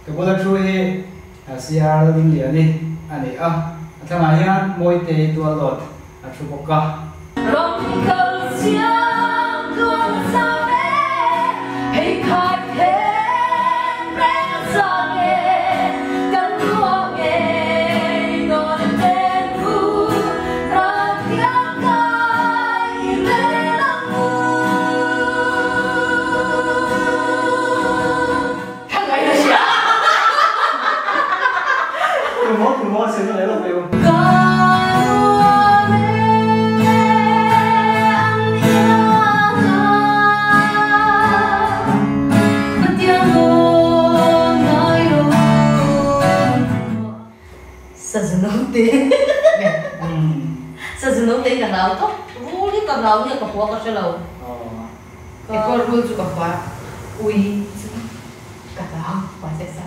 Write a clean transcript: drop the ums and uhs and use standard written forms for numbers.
cái bộ là chui siar ding li ani ani thằng ai ha moi te tua lot chu boka lòng cầu xiang luôn sao bé hay khai thêm bé sao nghe cắn hoa nghe non tên cu ra tiếng cay lê lăng thằng ấy là gì từ mốt xin nó lấy đâu tiêu Sazunong ka na to. Uli ka na unya ka puwa ka siya law. Ikaw rule ka pa. Uy. Kataang pa sa